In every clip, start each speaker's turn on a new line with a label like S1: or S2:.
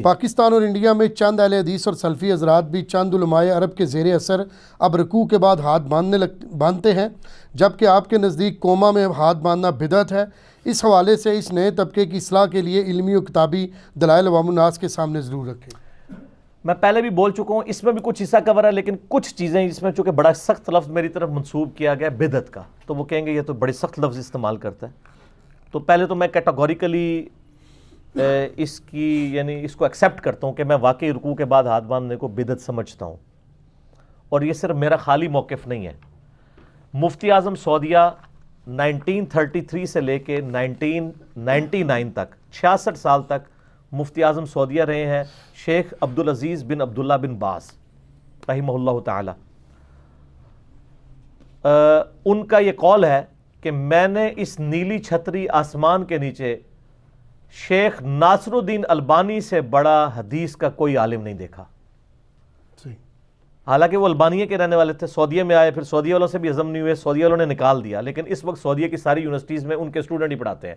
S1: پاکستان اور انڈیا میں چند اہل حدیث اور سلفی حضرات بھی چند علماء عرب کے زیر اثر اب رکوع کے بعد ہاتھ باندھتے ہیں، جبکہ آپ کے نزدیک کوما میں ہاتھ باندھنا بدعت ہے۔ اس حوالے سے اس نئے طبقے کی اصلاح کے لیے علمی و کتابی دلائل عوام الناس کے سامنے ضرور رکھیں۔
S2: میں پہلے بھی بول چکا ہوں، اس میں بھی کچھ حصہ کور ہے، لیکن کچھ چیزیں اس میں چونکہ بڑا سخت لفظ میری طرف منسوب کیا گیا بدعت کا، تو وہ کہیں گے یہ تو بڑے سخت لفظ استعمال کرتا ہے۔ تو پہلے تو میں کیٹاگوریکلی اس کی یعنی اس کو ایکسیپٹ کرتا ہوں کہ میں واقعی رکوع کے بعد ہاتھ باندھنے کو بدعت سمجھتا ہوں، اور یہ صرف میرا خالی موقف نہیں ہے۔ مفتی اعظم سعودیہ 1933 سے لے کے 1999 تک 66 سال تک مفتی اعظم سعودیہ رہے ہیں شیخ عبدالعزیز بن عبداللہ بن باز رحمہ اللہ تعالی۔ ان کا یہ قول ہے کہ میں نے اس نیلی چھتری آسمان کے نیچے شیخ ناصر الدین البانی سے بڑا حدیث کا کوئی عالم نہیں دیکھا۔ حالانکہ وہ البانیہ کے رہنے والے تھے، سعودیہ میں آئے، پھر سعودیہ والوں سے بھی ہضم نہیں ہوئے، سعودیہ والوں نے نکال دیا، لیکن اس وقت سعودیہ کی ساری یونیورسٹیز میں ان کے اسٹوڈنٹ ہی پڑھاتے ہیں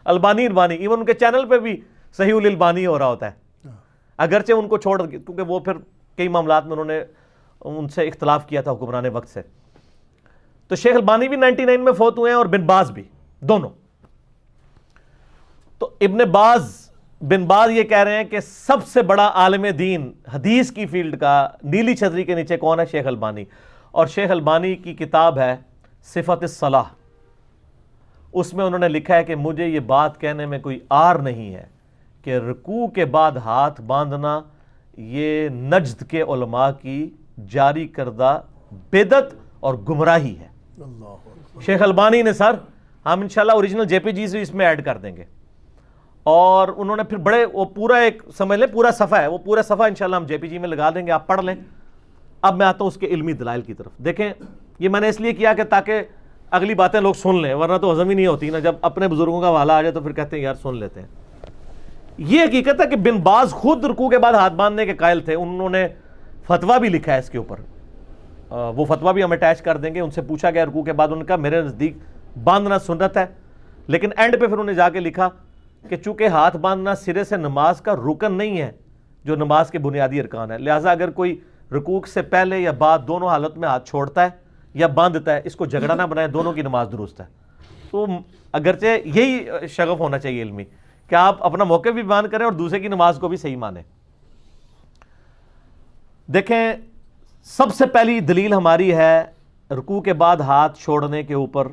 S2: البانی، ایون ان کے چینل پہ بھی صحیح الالبانی ہو رہا ہوتا ہے، اگرچہ ان کو چھوڑ، کیونکہ وہ پھر کئی معاملات میں انہوں نے ان سے اختلاف کیا تھا حکمران وقت سے۔ تو شیخ البانی بھی 99 میں فوت ہوئے ہیں اور بن باز بھی، دونوں۔ تو بن باز یہ کہہ رہے ہیں کہ سب سے بڑا عالم دین حدیث کی فیلڈ کا نیلی چھتری کے نیچے کون ہے؟ شیخ البانی۔ اور شیخ البانی کی کتاب ہے صفت الصلاح، اس میں انہوں نے لکھا ہے کہ مجھے یہ بات کہنے میں کوئی عار نہیں ہے کہ رکوع کے بعد ہاتھ باندھنا یہ نجد کے علماء کی جاری کردہ بدعت اور گمراہی ہے۔ شیخ البانی نے سر، ہم انشاءاللہ اوریجنل جے پی جیز اس میں ایڈ کر دیں گے، اور انہوں نے پھر بڑے وہ پورا ایک سمجھ لیں پورا صفحہ ہے، وہ پورا صفحہ انشاءاللہ ہم جے پی جی میں لگا دیں گے، آپ پڑھ لیں۔ اب میں آتا ہوں اس کے علمی دلائل کی طرف۔ دیکھیں یہ میں نے اس لیے کیا کہ تاکہ اگلی باتیں لوگ سن لیں، ورنہ تو ہضم ہی نہیں ہوتی نا، جب اپنے بزرگوں کا حوالہ آ جائے تو پھر کہتے ہیں یار سن لیتے ہیں۔ یہ حقیقت ہے کہ بن باز خود رکوع کے بعد ہاتھ باندھنے کے قائل تھے، انہوں نے فتویٰ بھی لکھا ہے اس کے اوپر، وہ فتویٰ بھی ہم اٹیچ کر دیں گے۔ ان سے پوچھا گیا رکوع کے بعد، انہوں نے کہا میرے نزدیک باندھنا سنت ہے، لیکن اینڈ پہ پھر انہوں نے جا کے لکھا کہ چونکہ ہاتھ باندھنا سرے سے نماز کا رکن نہیں ہے جو نماز کے بنیادی ارکان ہے، لہٰذا اگر کوئی رکوع سے پہلے یا بعد دونوں حالت میں ہاتھ چھوڑتا ہے یا باندھتا ہے، اس کو جھگڑا نہ بنائے، دونوں کی نماز درست ہے۔ تو اگرچہ یہی شغف ہونا چاہیے علمی کہ آپ اپنا موقع بھی بیان کریں اور دوسرے کی نماز کو بھی صحیح مانیں۔ دیکھیں سب سے پہلی دلیل ہماری ہے رکوع کے بعد ہاتھ چھوڑنے کے اوپر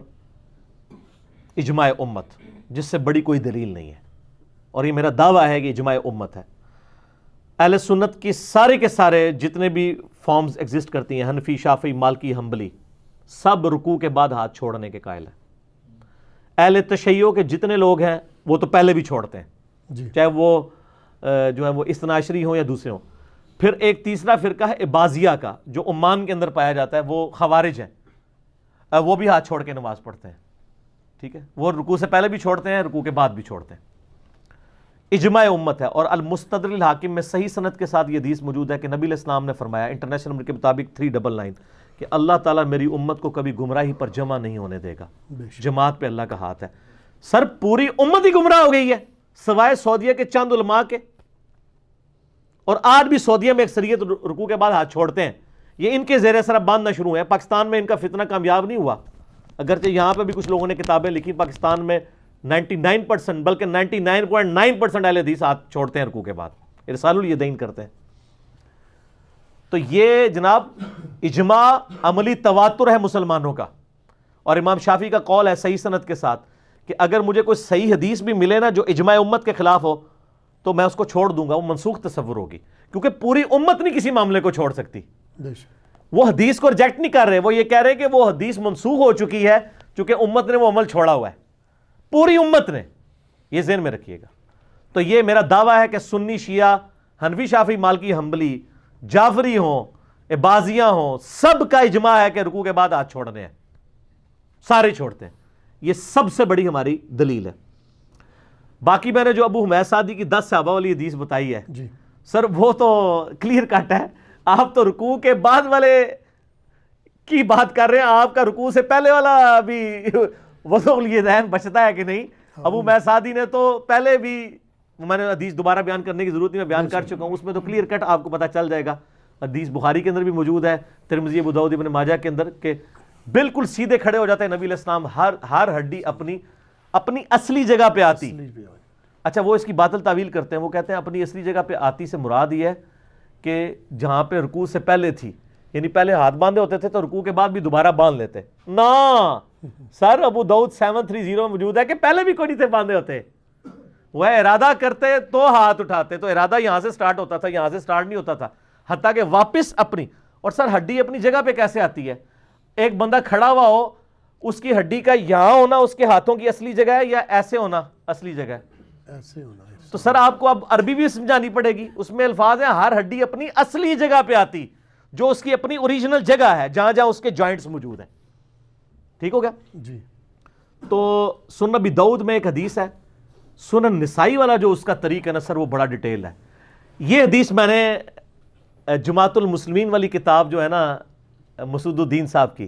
S2: اجماع امت، جس سے بڑی کوئی دلیل نہیں ہے، اور یہ میرا دعویٰ ہے کہ اجماع امت ہے۔ اہل سنت کی سارے کے سارے جتنے بھی فارمز ایگزسٹ کرتی ہیں، حنفی، شافعی، مالکی، حنبلی، سب رکوع کے بعد ہاتھ چھوڑنے کے قائل ہیں۔ اہل تشیع کے جتنے لوگ ہیں وہ تو پہلے بھی چھوڑتے ہیں، چاہے وہ جو ہے وہ اثنا عشری ہوں یا دوسرے ہوں۔ پھر ایک تیسرا فرقہ ہے عباضیہ کا، جو عمان کے اندر پایا جاتا ہے، وہ خوارج ہے، وہ بھی ہاتھ چھوڑ کے نماز پڑھتے ہیں، ٹھیک ہے، وہ رکوع سے پہلے بھی چھوڑتے ہیں، رکوع کے بعد بھی چھوڑتے ہیں۔ اجماع امت ہے، اور المستدرک الحاکم میں صحیح سند کے ساتھ یہ حدیث موجود ہے کہ نبی علیہ السلام نے فرمایا انٹرنیشنل نمبر کے مطابق 399 کہ اللہ تعالیٰ میری امت کو کبھی گمراہی پر جمع نہیں ہونے دے گا، جماعت پہ اللہ کا ہاتھ ہے۔ سر پوری امت ہی گمراہ ہو گئی ہے سوائے سعودیہ کے چند علماء کے، اور آج بھی سعودیہ میں اکثریت رکوع کے بعد ہاتھ چھوڑتے ہیں، یہ ان کے زیر اثر باندھنا شروع ہیں۔ پاکستان میں ان کا فتنہ کامیاب نہیں ہوا، اگرچہ یہاں پہ بھی کچھ لوگوں نے کتابیں لکھی، پاکستان میں 99% بلکہ 99.9% اہل حدیث ہاتھ چھوڑتے ہیں رکوع کے بعد، ارسال الیدین کرتے ہیں۔ تو یہ جناب اجماع عملی تواتر ہے مسلمانوں کا، اور امام شافعی کا قول ہے صحیح سند کے ساتھ کہ اگر مجھے کوئی صحیح حدیث بھی ملے نا جو اجماع امت کے خلاف ہو تو میں اس کو چھوڑ دوں گا، وہ منسوخ تصور ہوگی، کیونکہ پوری امت نہیں کسی معاملے کو چھوڑ سکتی۔ وہ حدیث کو ریجیکٹ نہیں کر رہے، وہ یہ کہہ رہے کہ وہ حدیث منسوخ ہو چکی ہے چونکہ امت نے وہ عمل چھوڑا ہوا ہے، پوری امت نے، یہ ذہن میں رکھیے گا۔ تو یہ میرا دعویٰ ہے کہ سنی، شیعہ، حنفی، شافعی، مالکی، حنبلی، جعفری ہوں، عباضیہ ہوں، سب کا اجماع ہے کہ رکوع کے بعد ہاتھ چھوڑنے ہیں، سارے چھوڑتے ہیں۔ یہ سب سے بڑی ہماری دلیل ہے۔ باقی میں نے جو ابو حمید سعدی کی 10 صحابہ والی حدیث بتائی ہے سر، وہ تو کلیئر کٹ ہے، آپ تو رکوع کے بعد والے کی بات کر رہے ہیں، آپ کا رکوع سے پہلے والا بھی وضو الیدین بچتا ہے کہ نہیں؟ ابو حمید سعدی نے تو پہلے بھی میں نے حدیث دوبارہ بیان کرنے کی ضرورت نہیں، میں بیان کر چکا ہوں، اس میں تو کلیئر کٹ آپ کو پتہ چل جائے گا. حدیث بخاری کے اندر بھی موجود ہے، ترمذی، ابو داؤد، ابن ماجہ کے اندر، کہ بالکل سیدھے کھڑے ہو جاتے ہیں نبی علیہ السلام، ہر ہڈی اپنی اصلی جگہ پہ آتی. اچھا وہ اس کی باطل تعویل کرتے ہیں، وہ کہتے ہیں اپنی اصلی جگہ پہ آتی سے مراد یہ ہے کہ جہاں پہ رکوع سے پہلے تھی، یعنی پہلے ہاتھ باندھے ہوتے تھے تو رکوع کے بعد بھی دوبارہ باندھ لیتے. نا سر، ابو داؤد 730 میں موجود ہے کہ پہلے بھی کوئی نہیں تھے باندھے ہوتے، وہ ارادہ کرتے تو ہاتھ اٹھاتے، تو ارادہ یہاں سے سٹارٹ ہوتا تھا، یہاں سے سٹارٹ نہیں ہوتا تھا، حتیٰ کہ واپس اپنی. اور سر ہڈی اپنی جگہ پہ کیسے آتی ہے؟ ایک بندہ کھڑا ہوا ہو، اس کی ہڈی کا یہاں ہونا اس کے ہاتھوں کی اصلی جگہ ہے یا ایسے ہونا اصلی جگہ ہے؟
S1: ایسے ہونا ہے.
S2: تو سر آپ کو اب عربی بھی سمجھانی پڑے گی، اس میں الفاظ ہیں ہر ہڈی اپنی اصلی جگہ پہ آتی، جو اس کی اپنی اوریجنل جگہ ہے، جہاں جہاں اس کے جوائنٹس موجود ہیں. ٹھیک ہو گیا
S1: جی.
S2: تو سنن ابی داؤد میں ایک حدیث ہے، سنن نسائی والا جو اس کا طریق ہے نا سر، وہ بڑا ڈیٹیل ہے. یہ حدیث میں نے جماعت المسلمین والی کتاب جو ہے نا مسعود الدین صاحب کی،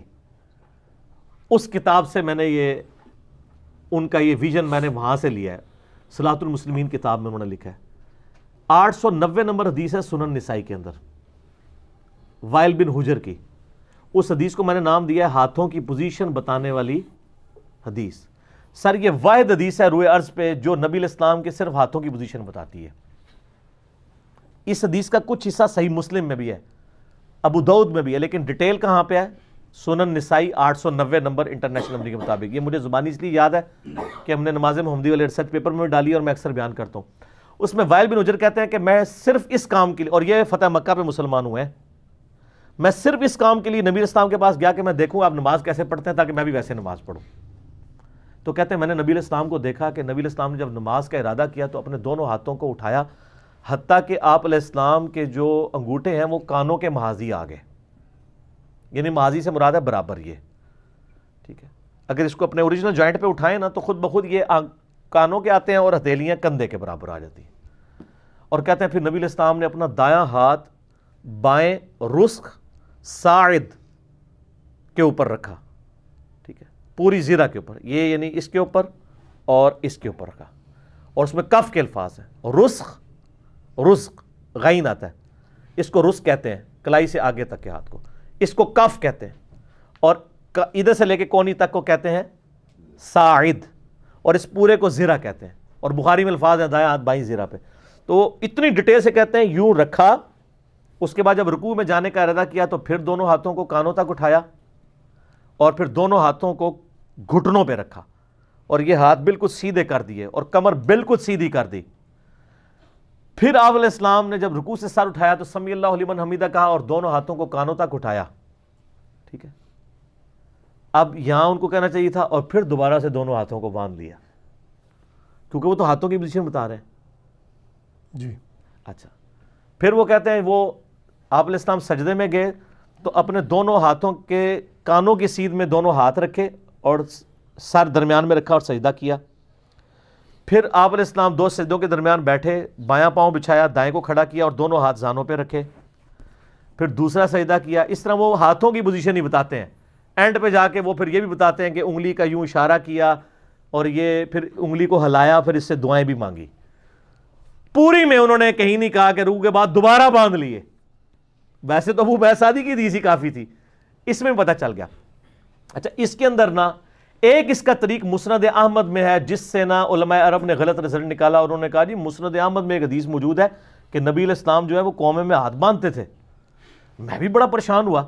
S2: اس کتاب سے میں نے یہ ان کا یہ ویژن میں نے وہاں سے لیا ہے. صلاۃ المسلمین کتاب میں انہوں نے لکھا ہے. 890 نمبر حدیث ہے سنن نسائی کے اندر، وائل بن حجر کی. اس حدیث کو میں نے نام دیا ہے ہاتھوں کی پوزیشن بتانے والی حدیث. سر یہ واحد حدیث ہے روئے ارض پہ جو نبی علیہ السلام کے صرف ہاتھوں کی پوزیشن بتاتی ہے. اس حدیث کا کچھ حصہ صحیح مسلم میں بھی ہے، ابو داؤد میں بھی ہے، لیکن ڈیٹیل کہاں پہ ہے؟ سنن نسائی 890 نمبر انٹرنیشنل نمبر کے مطابق. یہ مجھے زبانی اس لیے یاد ہے کہ ہم نے نماز محمدی والے ریسرچ پیپر میں ڈالی اور میں اکثر بیان کرتا ہوں. اس میں وائل بن حجر کہتے ہیں کہ میں صرف اس کام کے لیے، اور یہ فتح مکہ پہ مسلمان ہوئے ہیں، میں صرف اس کام کے لیے نبی علیہ السلام کے پاس گیا کہ میں دیکھوں آپ نماز کیسے پڑھتے ہیں تاکہ میں بھی ویسے نماز پڑھوں. تو کہتے ہیں میں نے نبی علیہ السلام کو دیکھا کہ نبی علیہ السلام نے جب نماز کا ارادہ کیا تو اپنے دونوں ہاتھوں کو اٹھایا، حتیٰ کہ آپ علیہ السلام کے جو انگوٹھے ہیں وہ کانوں کے محاذی آ گئے، یعنی محاذی سے مراد ہے برابر. یہ ٹھیک ہے، اگر اس کو اپنے اوریجنل جوائنٹ پہ اٹھائیں نا تو خود بخود یہ کانوں کے آتے ہیں اور ہتھیلیاں کندھے کے برابر آ جاتی ہیں. اور کہتے ہیں پھر نبی علیہ السلام نے اپنا دایاں ہاتھ بائیں رسخ ساعد کے اوپر رکھا، ٹھیک ہے، پوری زیرہ کے اوپر، یہ یعنی اس کے اوپر اور اس کے اوپر رکھا. اور اس میں کف کے الفاظ ہیں، رزق غین آتا ہے، اس کو رزق کہتے ہیں کلائی سے آگے تک کے ہاتھ کو، اس کو کف کہتے ہیں، اور ادھر سے لے کے کونی تک کو کہتے ہیں ساعد، اور اس پورے کو زیرہ کہتے ہیں. اور بخاری میں الفاظ ہیں دایاں ہاتھ بائیں زیرہ پہ. تو اتنی ڈیٹیل سے کہتے ہیں یوں رکھا. اس کے بعد جب رکوع میں جانے کا ارادہ کیا تو پھر دونوں ہاتھوں کو کانوں تک اٹھایا اور پھر دونوں ہاتھوں کو گھٹنوں پہ رکھا اور یہ ہاتھ بالکل سیدھے کر دیے اور کمر بالکل سیدھی کر دی. پھر آپ علیہ السلام نے جب رکوع سے سر اٹھایا تو سمی اللہ لمن حمیدہ کہا اور دونوں ہاتھوں کو کانوں تک اٹھایا. ٹھیک ہے، اب یہاں ان کو کہنا چاہیے تھا اور پھر دوبارہ سے دونوں ہاتھوں کو باندھ لیا، کیونکہ وہ تو ہاتھوں کی پوزیشن بتا رہے ہیں.
S1: جی.
S2: اچھا، پھر وہ کہتے ہیں وہ آپ علیہ السلام سجدے میں گئے تو اپنے دونوں ہاتھوں کے کانوں کی سیدھ میں دونوں ہاتھ رکھے اور سر درمیان میں رکھا اور سجدہ کیا. پھر آپ علیہ السلام دو سجدوں کے درمیان بیٹھے، بایاں پاؤں بچھایا، دائیں کو کھڑا کیا اور دونوں ہاتھ زانوں پہ رکھے. پھر دوسرا سجدہ کیا. اس طرح وہ ہاتھوں کی پوزیشن ہی بتاتے ہیں. اینڈ پہ جا کے وہ پھر یہ بھی بتاتے ہیں کہ انگلی کا یوں اشارہ کیا اور یہ پھر انگلی کو ہلایا، پھر اس سے دعائیں بھی مانگی. پوری میں انہوں نے کہیں نہیں کہا کہ رکوع کے بعد دوبارہ باندھ لیے. ویسے تو ابو بیسادی کی حدیث ہی کافی تھی، اس میں پتہ چل گیا. اچھا، اس کے اندر نا ایک اس کا طریق مسند احمد میں ہے جس سے نا علماء عرب نے غلط رزلٹ نکالا اور انہوں نے کہا جی مسند احمد میں ایک حدیث موجود ہے کہ نبی علیہ السلام جو ہے وہ قومے میں ہاتھ باندھتے تھے. میں بھی بڑا پریشان ہوا،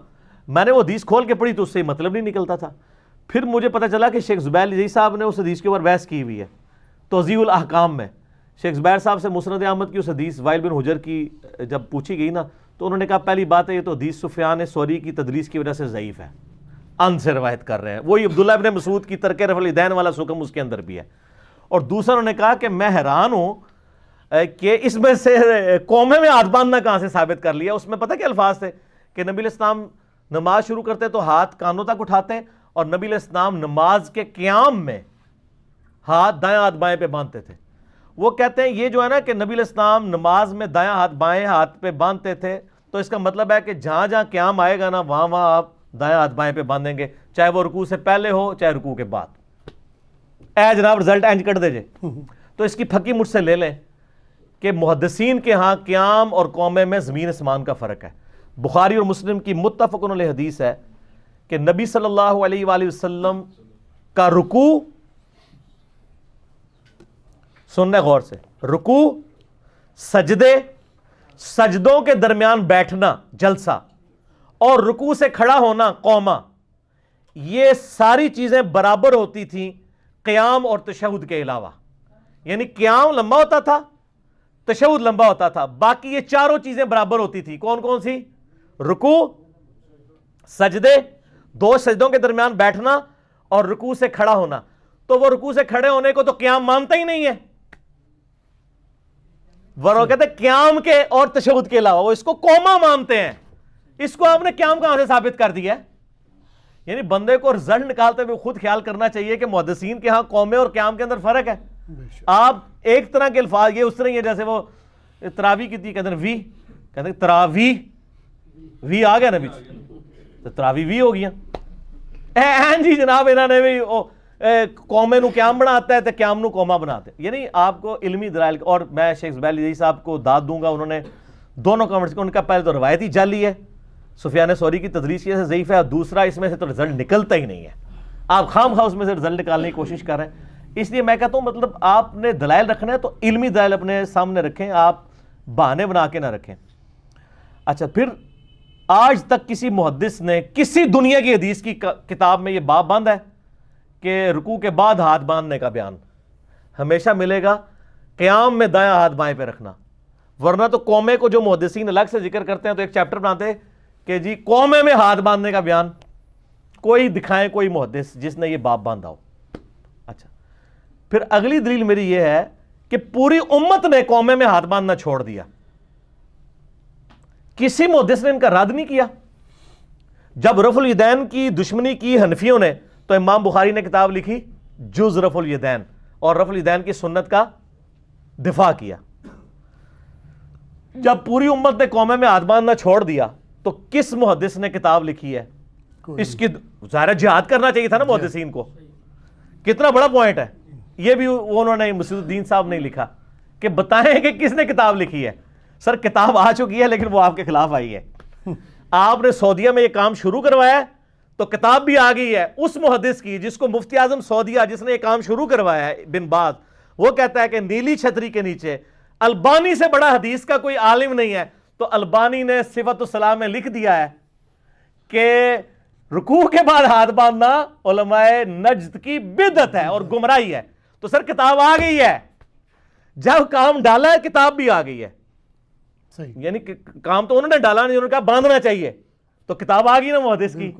S2: میں نے وہ حدیث کھول کے پڑھی تو اس سے مطلب نہیں نکلتا تھا. پھر مجھے پتہ چلا کہ شیخ زبیر لجئی صاحب نے اس حدیث کے اوپر بحث کی ہوئی ہے توضیح الاحکام میں. شیخ زبیر صاحب سے مسند احمد کی اس حدیث وائل بن حجر کی جب پوچھی گئی نا تو انہوں نے کہا پہلی بات ہے یہ تو حدیث سفیان ثوری کی تدلیس کی وجہ سے ضعیف ہے، ان سے روایت کر رہے ہیں. وہی عبداللہ ابن مسعود کی ترک رفع الیدین والا حکم اس کے اندر بھی ہے. اور دوسرا انہوں نے کہا کہ میں حیران ہوں کہ اس میں سے قومے میں ہاتھ باندھنا کہاں سے ثابت کر لیا. اس میں پتہ کیا الفاظ تھے کہ نبی علیہ السلام نماز شروع کرتے تو ہاتھ کانوں تک اٹھاتے ہیں اور نبی علیہ السلام نماز کے قیام میں ہاتھ دائیں ہاتھ بائیں پہ باندھتے تھے. وہ کہتے ہیں یہ جو ہے نا کہ نبی علیہ السلام نماز میں دایاں ہاتھ بائیں ہاتھ پہ باندھتے تھے تو اس کا مطلب ہے کہ جہاں جہاں قیام آئے گا نا وہاں وہاں آپ دایاں ہاتھ بائیں پہ باندھیں گے، چاہے وہ رکوع سے پہلے ہو چاہے رکوع کے بعد. اے جناب رزلٹ اینج کر دے جے. تو اس کی پھکی مجھ سے لے لیں کہ محدثین کے ہاں قیام اور قومے میں زمین اسمان کا فرق ہے. بخاری اور مسلم کی متفق علیہ حدیث ہے کہ نبی صلی اللہ علیہ وآلہ وسلم کا رکوع، سننے غور سے، رکوع، سجدے، سجدوں کے درمیان بیٹھنا جلسہ، اور رکوع سے کھڑا ہونا قوما، یہ ساری چیزیں برابر ہوتی تھیں قیام اور تشہد کے علاوہ. یعنی قیام لمبا ہوتا تھا، تشہد لمبا ہوتا تھا، باقی یہ چاروں چیزیں برابر ہوتی تھی. کون کون سی؟ رکوع، سجدے، 2 سجدوں کے درمیان بیٹھنا، اور رکوع سے کھڑا ہونا. تو وہ رکوع سے کھڑے ہونے کو تو قیام مانتا ہی نہیں ہے، وہ کہتے ہیں قیام کے اور تشہد کے علاوہ، وہ اس کو قوما مانتے ہیں. اس کو آپ نے قیام کہاں سے ثابت کر دیا ہے؟ یعنی بندے کو رزلٹ نکالتے ہوئے خود خیال کرنا چاہیے کہ محدثین کے ہاں قومے اور قیام کے اندر فرق ہے. آپ ایک طرح کے الفاظ، یہ اس طرح ہی ہے جیسے وہ تراوی کی تھی، کہتے ہیں وی، کہتے ہیں تراوی، وی آ گیا نا بیچ، تو تراوی وی ہو گیا. جی جناب انہوں نے بھی قومے نو قیام بناتا ہے تو قیام نو قوما بناتے ہیں. یعنی آپ کو علمی دلائل، اور میں شیخ زبیل عزیز صاحب کو داد دوں گا، انہوں نے دونوں کامنٹس، ان کا پہلے تو روایتی جعلی ہے، سفیان ثوری کی تدریس سے ضعیف ہے، اور دوسرا اس میں سے تو رزلٹ نکلتا ہی نہیں ہے. آپ خام خواہ اس میں سے رزلٹ نکالنے کی کوشش کر رہے ہیں. اس لیے میں کہتا ہوں مطلب آپ نے دلائل رکھنا ہے تو علمی دلائل اپنے سامنے رکھیں، آپ بہانے بنا کے نہ رکھیں. اچھا، پھر آج تک کسی محدث نے کسی دنیا کی حدیث کی کتاب میں یہ باب بند ہے کہ رکوع کے بعد ہاتھ باندھنے کا بیان؟ ہمیشہ ملے گا قیام میں دایاں ہاتھ بائیں پہ رکھنا. ورنہ تو قومے کو جو محدثین الگ سے ذکر کرتے ہیں تو ایک چیپٹر بناتے ہیں کہ جی قومے میں ہاتھ باندھنے کا بیان، کوئی دکھائیں کوئی محدث جس نے یہ باب باندھا ہو. اچھا، پھر اگلی دلیل میری یہ ہے کہ پوری امت نے قومے میں ہاتھ باندھنا چھوڑ دیا، کسی محدث نے ان کا رد نہیں کیا. جب رفع الیدین کی دشمنی کی حنفیوں نے تو امام بخاری نے کتاب لکھی جز رفع الیدین، اور رفع الیدین کی سنت کا دفاع کیا. جب پوری امت نے قومے میں ہاتھ باندھنا چھوڑ دیا تو کس محدث نے کتاب لکھی ہے؟ اس کی ظاہر جہاد کرنا چاہیے تھا نا محدثین کو. کتنا بڑا پوائنٹ ہے یہ بھی انہوں نے، مسعود الدین صاحب نے لکھا کہ بتائیں کہ کس نے کتاب لکھی ہے. سر کتاب آ چکی ہے لیکن وہ آپ کے خلاف آئی ہے. آپ نے سعودیہ میں یہ کام شروع کروایا ہے تو کتاب بھی آ گئی ہے اس محدث کی جس کو مفتی اعظم سعودیہ جس نے یہ کام شروع کروایا ہے، بن باز، وہ کہتا ہے کہ نیلی چھتری کے نیچے البانی سے بڑا حدیث کا کوئی عالم نہیں ہے. تو البانی نے صفت الصلاح میں لکھ دیا ہے کہ رکوع کے بعد ہاتھ باندھنا علماء نجد کی بدعت ہے اور گمراہی ہے. تو سر کتاب آ گئی ہے، جب کام ڈالا ہے کتاب بھی آ گئی ہے. یعنی کام تو انہوں نے ڈالا نہیں، انہوں نے کہا باندھنا چاہیے، تو کتاب آ گئی نا محدث کی.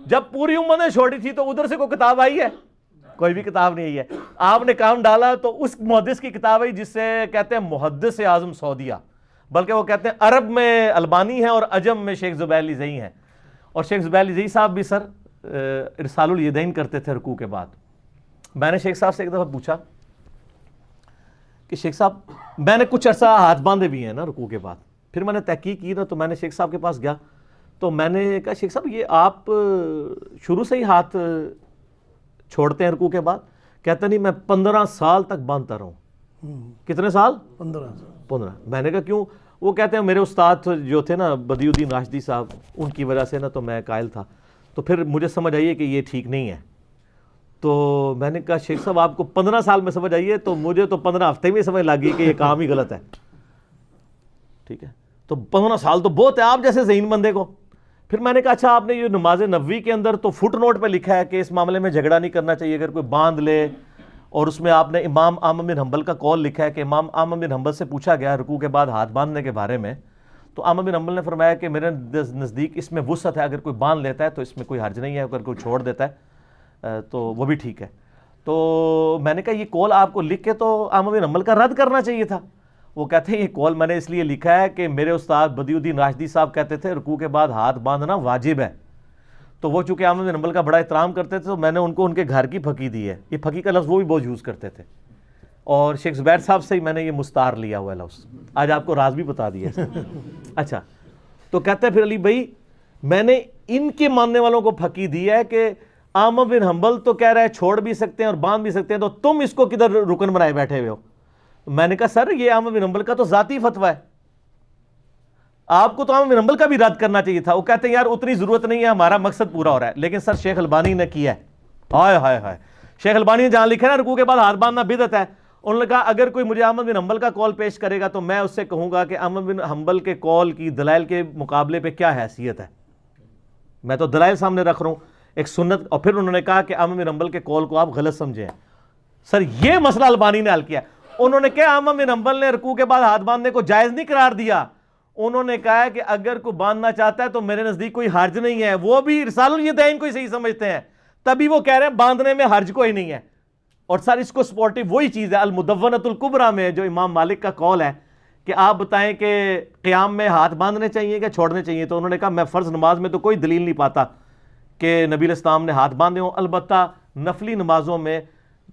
S2: جب پوری امت نے چھوڑی تھی تو ادھر سے کوئی کتاب آئی ہے؟ کوئی بھی کتاب نہیں آئی ہے. آپ نے کام ڈالا تو اس محدث کی کتاب آئی جس سے کہتے ہیں محدث اعظم سعودیہ، بلکہ وہ کہتے ہیں عرب میں البانی ہے اور عجم میں شیخ زبیل عزیز ہیں. اور شیخ زبیل عزیز صاحب بھی سر ارسال الیدین کرتے تھے رکوع کے بعد. میں نے شیخ صاحب سے ایک دفعہ پوچھا کہ شیخ صاحب میں نے کچھ عرصہ ہاتھ باندھے بھی ہیں نا رکوع کے بعد. پھر میں نے تحقیق کی نا تو میں نے شیخ صاحب کے پاس گیا تو میں نے کہا شیخ صاحب یہ آپ شروع سے ہی ہاتھ چھوڑتے ہیں رکوع کے بعد؟ کہتا نہیں میں 15 سال تک باندھتا رہا ہوں. کتنے سال؟ 15. میں نے کہا کیوں؟ وہ کہتے ہیں میرے استاد جو تھے نا بدیع الدین راشدی صاحب، ان کی وجہ سے نا تو میں قائل تھا، تو پھر مجھے سمجھ آئیے کہ یہ ٹھیک نہیں ہے. تو میں نے کہا شیخ صاحب آپ کو 15 سال میں سمجھ آئیے، تو مجھے تو 15 ہفتے میں سمجھ لگی کہ یہ کام ہی غلط ہے. ٹھیک ہے، تو 15 سال تو بہت ہے آپ جیسے ذہین بندے کو. پھر میں نے کہا اچھا آپ نے یہ نماز نبوی کے اندر تو فٹ نوٹ پہ لکھا ہے کہ اس معاملے میں جھگڑا نہیں کرنا چاہیے اگر کوئی باندھ لے، اور اس میں آپ نے امام احمد بن حنبل کا قول لکھا ہے کہ امام احمد بن حنبل سے پوچھا گیا رکوع کے بعد ہاتھ باندھنے کے بارے میں، تو احمد بن حنبل نے فرمایا کہ میرے نزدیک اس میں وسعت ہے، اگر کوئی باندھ لیتا ہے تو اس میں کوئی حرج نہیں ہے، اگر کوئی چھوڑ دیتا ہے تو وہ بھی ٹھیک ہے. تو میں نے کہا یہ قول آپ کو لکھ کے تو احمد بن حنبل کا رد کرنا چاہیے تھا. وہ کہتے ہیں یہ قول میں نے اس لیے لکھا ہے کہ میرے استاد بدیع الدین راشدی صاحب کہتے تھے رکوع کے بعد ہاتھ باندھنا واجب ہے. تو وہ چونکہ احمد بن حنبل کا بڑا احترام کرتے تھے تو میں نے ان کو ان کے گھر کی پھکی دی ہے. یہ پھکی کا لفظ وہ بھی بہت یوز کرتے تھے، اور شیخ زبیر صاحب سے ہی میں نے یہ مستعار لیا ہوا ہے لفظ. آج آپ کو راز بھی بتا دیا. اچھا، تو کہتے ہیں پھر علی بھائی میں نے ان کے ماننے والوں کو پھکی دی ہے کہ احمد بن حنبل تو کہہ رہا ہے چھوڑ بھی سکتے ہیں اور باندھ بھی سکتے ہیں، تو تم اس کو کدھر رکن بنائے بیٹھے ہوئے ہو؟ میں نے کہا سر یہ احمد بن حنبل کا تو ذاتی فتویٰ ہے, آپ کو تو احمد بن حنبل کا بھی رد کرنا چاہیے تھا. وہ کہتے ہیں یار اتنی ضرورت نہیں ہے, ہمارا مقصد پورا ہو رہا ہے. لیکن سر شیخ البانی نے کیا ہے, ہائے ہائے ہائے, شیخ البانی نے جہاں لکھا ہے نا رکوع کے بعد ہاتھ باندھنا بدعت ہے, انہوں نے کہا اگر کوئی مجھے احمد بن حنبل کا قول پیش کرے گا تو میں اس سے کہوں گا کہ احمد بن حنبل کے قول کی دلائل کے مقابلے پہ کیا حیثیت ہے, میں تو دلائل سامنے رکھ رہا ہوں ایک سنت. اور پھر انہوں نے کہا کہ احمد بن حنبل کے قول کو آپ غلط سمجھیں. سر یہ مسئلہ البانی نے حل کیا. انہوں نے کہا احمد بن حنبل نے رکوع کے بعد ہاتھ باندھنے کو جائز نہیں قرار دیا, انہوں نے کہا کہ اگر کوئی باندھنا چاہتا ہے تو میرے نزدیک کوئی حرج نہیں ہے. وہ بھی رسالہ الیدین کو ہی صحیح سمجھتے ہیں, تبھی وہ کہہ رہے ہیں باندھنے میں حرج کوئی نہیں ہے. اور سر اس کو سپورٹیو وہی چیز ہے المدونۃ الکبریٰ میں جو امام مالک کا قول ہے کہ آپ بتائیں کہ قیام میں ہاتھ باندھنے چاہیے کہ چھوڑنے چاہیے. تو انہوں نے کہا میں فرض نماز میں تو کوئی دلیل نہیں پاتا کہ نبی علیہ السلام نے ہاتھ باندھے ہوں. البتہ نفلی نمازوں میں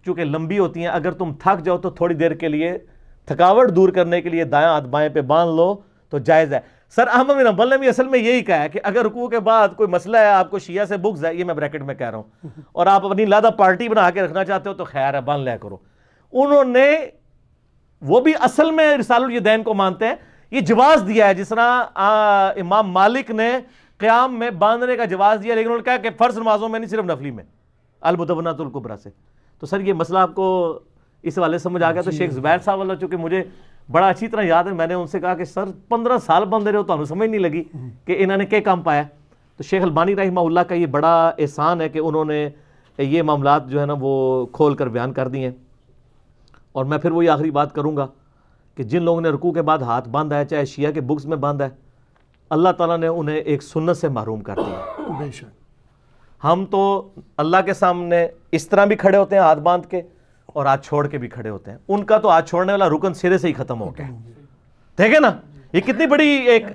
S2: چونکہ لمبی ہوتی ہیں, اگر تم تھک جاؤ تو تھوڑی دیر کے لیے تھکاوٹ دور کرنے کے لیے دایاں ہاتھ بائیں پہ باندھ لو تو جائز ہے. سر احمد بن حنبل نے بھی اصل میں یہی کہا ہے کہ اگر رکوع کے بعد کوئی مسئلہ ہے, آپ کو شیعہ سے بغض ہے, یہ میں بریکٹ میں کہہ رہا ہوں, اور آپ اپنی علیحدہ پارٹی بنا کے رکھنا چاہتے ہو تو خیر ہے باندھ لیا کرو. انہوں نے وہ بھی اصل میں رسالہ الیدین کو مانتے ہیں, یہ جواز دیا ہے جس طرح امام مالک نے قیام میں باندھنے کا جواز دیا, لیکن انہوں نے کہا کہ فرض نمازوں میں نہیں صرف نفلی میں المدونۃ الکبریٰ سے. تو سر یہ مسئلہ آپ کو اس والے سمجھ آ گیا. تو شیخ زبیر صاحب والا چونکہ مجھے بڑا اچھی طرح یاد ہے, میں نے ان سے کہا کہ سر 15 سال بندے رہے ہو تو ہمیں سمجھ نہیں لگی کہ انہوں نے کیا کام پایا. تو شیخ البانی رحمہ اللہ کا یہ بڑا احسان ہے کہ انہوں نے یہ معاملات جو ہے نا وہ کھول کر بیان کر دی ہیں. اور میں پھر وہی آخری بات کروں گا کہ جن لوگوں نے رکوع کے بعد ہاتھ باندھا ہے, چاہے شیعہ کے بغض میں باندھا ہے, اللہ تعالیٰ نے انہیں ایک سنت سے محروم کر دیا.
S1: بے شک.
S2: ہم تو اللہ کے سامنے اس طرح بھی کھڑے ہوتے ہیں ہاتھ باندھ کے, اور ہاتھ چھوڑ کے بھی کھڑے ہوتے ہیں. ان کا تو ہاتھ چھوڑنے والا رکن سرے سے ہی ختم ہو گیا. دیکھیں نا یہ کتنی بڑی ایک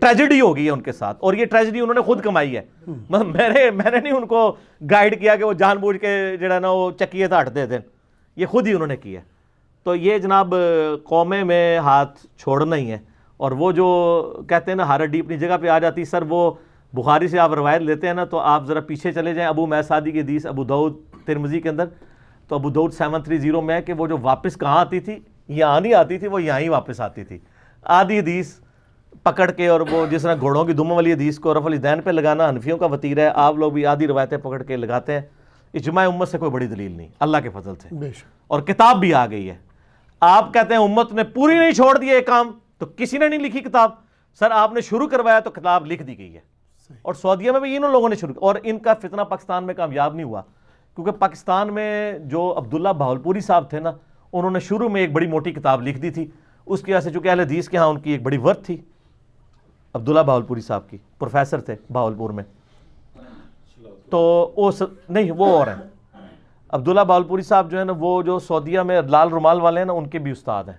S2: ٹریجڈی ہو گئی ہے ان کے ساتھ, اور یہ ٹریجڈی انہوں نے خود کمائی ہے. میں نے نہیں ان کو گائیڈ کیا کہ وہ جان بوجھ کے جڑا نا وہ چکیے تو ہٹ دے دیں, یہ خود ہی انہوں نے کیا. تو یہ جناب قومے میں ہاتھ چھوڑنا ہی ہے. اور وہ جو کہتے ہیں نا ہر ہڈی اپنی جگہ پہ آ جاتی, سر وہ بخاری سے آپ روایت لیتے ہیں نا تو آپ ذرا پیچھے چلے جائیں ابو میسادی کی حدیث ابو داؤد ترمذی کے اندر, تو ابو داؤد 730 میں ہے کہ وہ جو واپس کہاں آتی تھی, یہاں نہیں آتی تھی, وہ یہاں ہی واپس آتی تھی. آدھی حدیث پکڑ کے, اور وہ جس طرح گھوڑوں کی دموں والی حدیث کو رفع الیدین پہ لگانا حنفیوں کا وتیرہ ہے, آپ لوگ بھی آدھی روایتیں پکڑ کے لگاتے ہیں. اجماع امت سے کوئی بڑی دلیل نہیں اللہ کے فضل سے, اور کتاب بھی آ گئی ہے. آپ کہتے ہیں امت نے پوری نہیں چھوڑ دی یہ کام, تو کسی نے نہیں لکھی کتاب. سر آپ نے شروع کروایا تو کتاب لکھ دی گئی ہے, اور سعودیہ میں بھی انہوں لوگوں نے شروع, اور ان کا فتنہ پاکستان میں کامیاب نہیں ہوا کیونکہ پاکستان میں جو عبداللہ بہاولپوری صاحب تھے نا, انہوں نے شروع میں ایک بڑی موٹی کتاب لکھ دی تھی. اس کی وجہ سے چونکہ اہل حدیث کے ہاں ان کی ایک بڑی ورث تھی, عبداللہ بہاولپوری صاحب کی, پروفیسر تھے بہاولپور میں. تو نہیں وہ اور ہیں عبداللہ بہاولپوری صاحب جو ہے نا, وہ جو سعودیہ میں لال رومال والے ہیں نا, ان کے بھی استاد ہیں,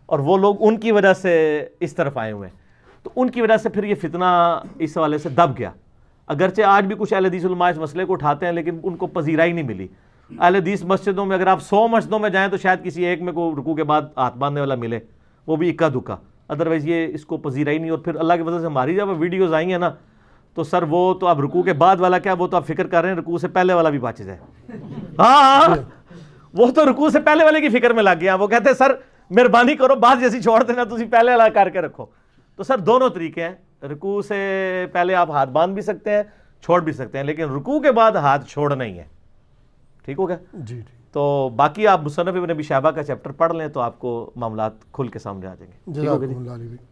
S2: اور وہ لوگ ان کی وجہ سے اس طرف آئے ہوئے ہیں. تو ان کی وجہ سے پھر یہ فتنہ اس حوالے سے دب گیا. اگرچہ آج بھی کچھ اہل حدیث علماء اس مسئلے کو اٹھاتے ہیں, لیکن ان کو پذیرائی نہیں ملی. اہل حدیث مسجدوں میں اگر آپ 100 مسجدوں میں جائیں تو شاید کسی ایک میں کو رکوع کے بعد ہاتھ باندھنے والا ملے, وہ بھی اکا دکا, ادروائز یہ اس کو پذیرائی نہیں. اور پھر اللہ کی وجہ سے ہماری جب ویڈیوز آئی ہیں نا, تو سر وہ تو اب رکوع کے بعد والا کیا, وہ تو آپ فکر کر رہے ہیں رکوع سے پہلے والا بھی بچ جائے. ہاں وہ تو رکوع سے پہلے والے کی فکر میں لگ گیا. وہ کہتے ہیں سر مہربانی کرو بات جیسی چھوڑ دینا, تسی پہلے والا کر کے رکھو. تو سر دونوں طریقے ہیں, رکوع سے پہلے آپ ہاتھ باندھ بھی سکتے ہیں, چھوڑ بھی سکتے ہیں, لیکن رکوع کے بعد ہاتھ چھوڑنا ہی ہے. ٹھیک ہو گیا
S1: جی.
S2: تو باقی آپ مصنف ابن ابی شیبہ کا چیپٹر پڑھ لیں تو آپ کو معاملات کھل کے سامنے آ جائیں گے.
S1: جزاک اللہ.